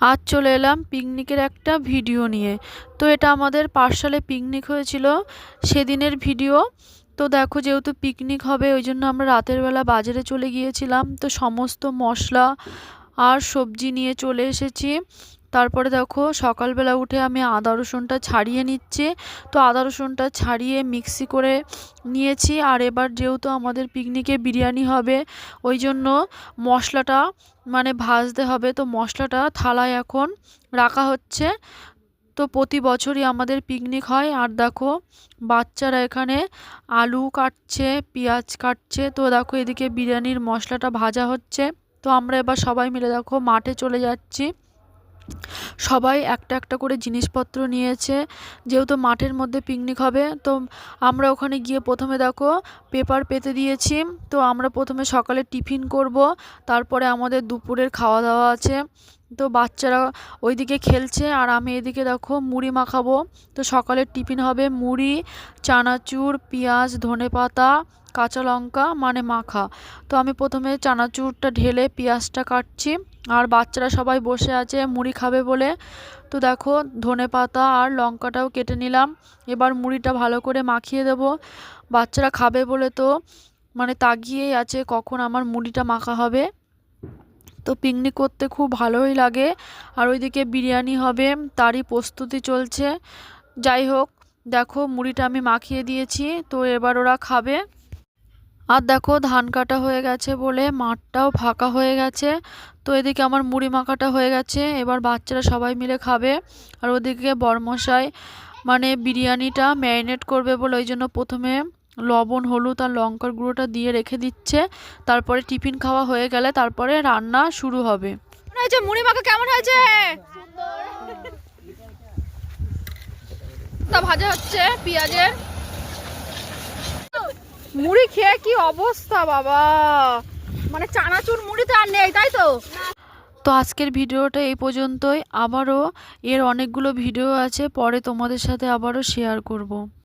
আজ চলে এলাম পিকনিকের একটা ভিডিও নিয়ে। তো এটা আমাদের পাঠশালায় পিকনিক হয়েছিল, সেদিনের ভিডিও। তো দেখো, যেহেতু পিকনিক হবে ওই জন্য আমরা রাতের বেলা বাজারে চলে গিয়েছিলাম। তো সমস্ত মশলা আর সবজি নিয়ে চলে এসেছি। তারপরে দেখো, সকালবেলা উঠে আমি আদা রসুনটা ছাড়িয়ে নিচ্ছি। তো আদা রসুনটা ছাড়িয়ে মিক্সি করে নিয়েছি। আর এবার যেহেতু আমাদের পিকনিকে বিরিয়ানি হবে ওই জন্য মশলাটা ভাজতে হবে। তো মশলাটা থালায় এখন রাখা হচ্ছে। তো প্রতি বছরই আমাদের পিকনিক হয়। আর দেখো, বাচ্চারা এখানে আলু কাটছে, পেঁয়াজ কাটছে। তো দেখো, এদিকে বিরিয়ানির মশলাটা ভাজা হচ্ছে। তো আমরা এবার সবাই মিলে দেখো মাঠে চলে যাচ্ছি। সবাই একটা একটা করে জিনিসপত্র নিয়েছে, যেহেতু মাঠের মধ্যে পিকনিক হবে। তো আমরা ওখানে গিয়ে প্রথমে দেখো পেপার পেতে দিয়েছি। তো আমরা প্রথমে সকালে টিফিন করব, তারপরে আমাদের দুপুরের খাওয়া দাওয়া আছে। তো বাচ্চারা ওইদিকে খেলছে আর আমি এদিকে দেখো মুড়ি মাখাবো। তো সকালের টিফিন হবে মুড়ি, চানাচুর, পেঁয়াজ, ধনেপাতা, কাঁচা লঙ্কা মাখা। তো আমি প্রথমে চানাচুরটা ঢেলে পেঁয়াজটা কাটছি। আর বাচ্চারা সবাই বসে আছে মুড়ি খাবে বলে। তো দেখো, ধনেপাতা আর লঙ্কাটাও কেটে নিলাম। এবার মুড়িটা ভালো করে মাখিয়ে দেব। বাচ্চারা খাবে বলে তো তাকিয়েই আছে কখন আমার মুড়িটা মাখা হবে। তো পিকনিক করতে খুব ভালোই লাগে। আর ওইদিকে বিরিয়ানি হবে, তারই প্রস্তুতি চলছে। যাই হোক, দেখো মুড়িটা আমি মাখিয়ে দিয়েছি। তো এবার ওরা খাবে। আর দেখো, ধান কাটা হয়ে গেছে বলে মাঠটাও ফাঁকা হয়ে গেছে। তো এদিকে আমার মুড়ি মাখাটা হয়ে গেছে, এবার বাচ্চারা সবাই মিলে খাবে। আর ওদিকে বরমশাই বিরিয়ানিটা ম্যারিনেট করবে বলে ওই জন্য প্রথমে লবণ, হলুদ আর লঙ্কার গুঁড়োটা দিয়ে রেখে দিচ্ছে। তারপরে টিফিন খাওয়া হয়ে গেলে তারপরে রান্না শুরু হবে। মুড়ি মাখা কেমন হয়েছে? তা ভাজা হচ্ছে পেঁয়াজের। মুড়ি খেয়ে কি অবস্থা বাবা, চানাচুর মুড়ি তো আর নেই, তাই তো। তো আজকের ভিডিওটা এই পর্যন্তই। আবারও এর অনেকগুলো ভিডিও আছে, পরে তোমাদের সাথে আবারও শেয়ার করব।